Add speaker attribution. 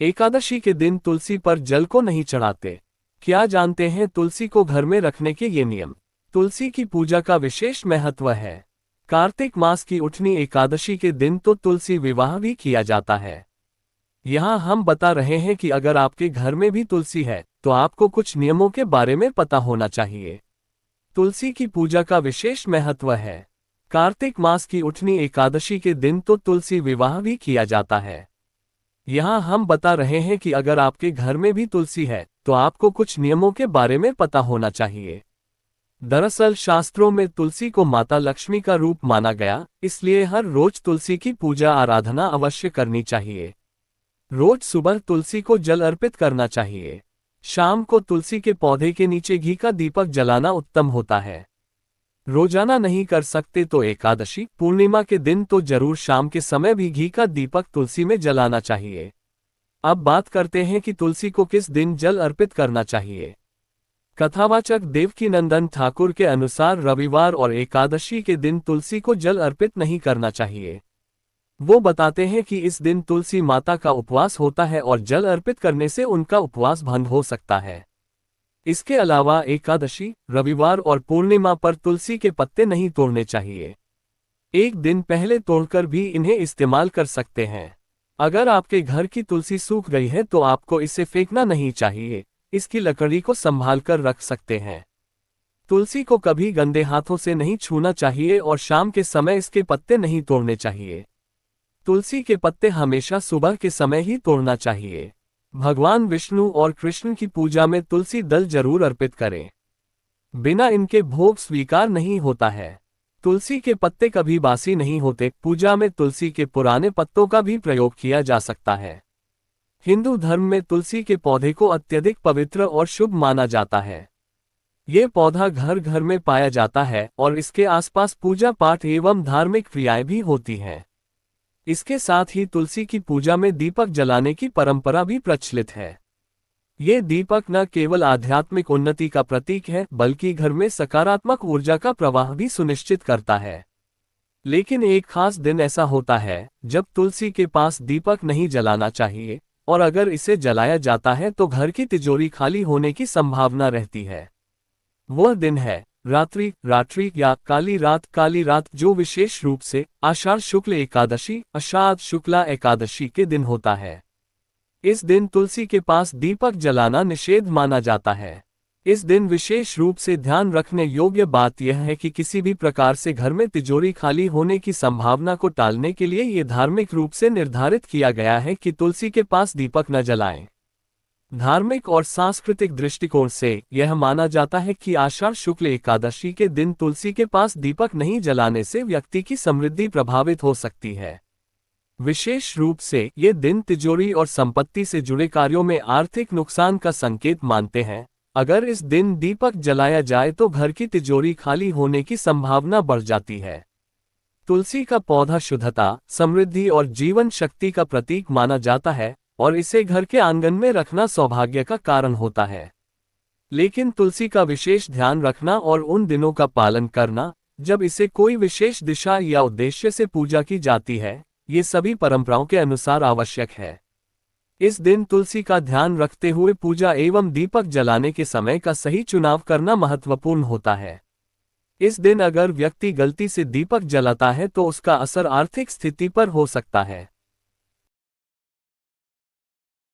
Speaker 1: एकादशी के दिन तुलसी पर जल को नहीं चढ़ाते। क्या जानते हैं तुलसी को घर में रखने के ये नियम? तुलसी की पूजा का विशेष महत्व है। कार्तिक मास की उठनी एकादशी के दिन तो तुलसी विवाह भी किया जाता है। यहाँ हम बता रहे हैं कि अगर आपके घर में भी तुलसी है तो आपको कुछ नियमों के बारे में पता होना चाहिए। तुलसी की पूजा का विशेष महत्व है। कार्तिक मास की उठनी एकादशी के दिन तो तुलसी विवाह भी किया जाता है। यहाँ हम बता रहे हैं कि अगर आपके घर में भी तुलसी है तो आपको कुछ नियमों के बारे में पता होना चाहिए। दरअसल शास्त्रों में तुलसी को माता लक्ष्मी का रूप माना गया, इसलिए हर रोज तुलसी की पूजा आराधना अवश्य करनी चाहिए। रोज सुबह तुलसी को जल अर्पित करना चाहिए। शाम को तुलसी के पौधे के नीचे घी का दीपक जलाना उत्तम होता है। रोजाना नहीं कर सकते तो एकादशी पूर्णिमा के दिन तो जरूर शाम के समय भी घी का दीपक तुलसी में जलाना चाहिए। अब बात करते हैं कि तुलसी को किस दिन जल अर्पित करना चाहिए। कथावाचक देवकीनंदन ठाकुर के अनुसार रविवार और एकादशी के दिन तुलसी को जल अर्पित नहीं करना चाहिए। वो बताते हैं कि इस दिन तुलसी माता का उपवास होता है और जल अर्पित करने से उनका उपवास भंग हो सकता है। इसके अलावा एकादशी, रविवार और पूर्णिमा पर तुलसी के पत्ते नहीं तोड़ने चाहिए। एक दिन पहले तोड़कर भी इन्हें इस्तेमाल कर सकते हैं। अगर आपके घर की तुलसी सूख गई है तो आपको इसे फेंकना नहीं चाहिए, इसकी लकड़ी को संभाल कर रख सकते हैं। तुलसी को कभी गंदे हाथों से नहीं छूना चाहिए और शाम के समय इसके पत्ते नहीं तोड़ने चाहिए। तुलसी के पत्ते हमेशा सुबह के समय ही तोड़ना चाहिए। भगवान विष्णु और कृष्ण की पूजा में तुलसी दल जरूर अर्पित करें। बिना इनके भोग स्वीकार नहीं होता है। तुलसी के पत्ते कभी बासी नहीं होते। पूजा में तुलसी के पुराने पत्तों का भी प्रयोग किया जा सकता है। हिंदू धर्म में तुलसी के पौधे को अत्यधिक पवित्र और शुभ माना जाता है। ये पौधा घर घर में पाया जाता है और इसके आसपास पूजा पाठ एवं धार्मिक क्रियाएं भी होती हैं। इसके साथ ही तुलसी की पूजा में दीपक जलाने की परंपरा भी प्रचलित है। ये दीपक न केवल आध्यात्मिक उन्नति का प्रतीक है बल्कि घर में सकारात्मक ऊर्जा का प्रवाह भी सुनिश्चित करता है। लेकिन एक खास दिन ऐसा होता है जब तुलसी के पास दीपक नहीं जलाना चाहिए, और अगर इसे जलाया जाता है तो घर की तिजोरी खाली होने की संभावना रहती है। वह दिन है रात्रि या काली रात, जो विशेष रूप से आषाढ़ शुक्ल एकादशी, आषाढ़ शुक्ला एकादशी के दिन होता है। इस दिन तुलसी के पास दीपक जलाना निषेध माना जाता है। इस दिन विशेष रूप से ध्यान रखने योग्य बात यह है कि किसी भी प्रकार से घर में तिजोरी खाली होने की संभावना को टालने के लिए ये धार्मिक रूप से निर्धारित किया गया है कि तुलसी के पास दीपक न जलाएं। धार्मिक और सांस्कृतिक दृष्टिकोण से यह माना जाता है कि आषाढ़ शुक्ल एकादशी के दिन तुलसी के पास दीपक नहीं जलाने से व्यक्ति की समृद्धि प्रभावित हो सकती है। विशेष रूप से ये दिन तिजोरी और संपत्ति से जुड़े कार्यों में आर्थिक नुकसान का संकेत मानते हैं। अगर इस दिन दीपक जलाया जाए तो घर की तिजोरी खाली होने की संभावना बढ़ जाती है। तुलसी का पौधा शुद्धता, समृद्धि और जीवन शक्ति का प्रतीक माना जाता है और इसे घर के आंगन में रखना सौभाग्य का कारण होता है। लेकिन तुलसी का विशेष ध्यान रखना और उन दिनों का पालन करना जब इसे कोई विशेष दिशा या उद्देश्य से पूजा की जाती है, ये सभी परंपराओं के अनुसार आवश्यक है। इस दिन तुलसी का ध्यान रखते हुए पूजा एवं दीपक जलाने के समय का सही चुनाव करना महत्वपूर्ण होता है। इस दिन अगर व्यक्ति गलती से दीपक जलाता है तो उसका असर आर्थिक स्थिति पर हो सकता है।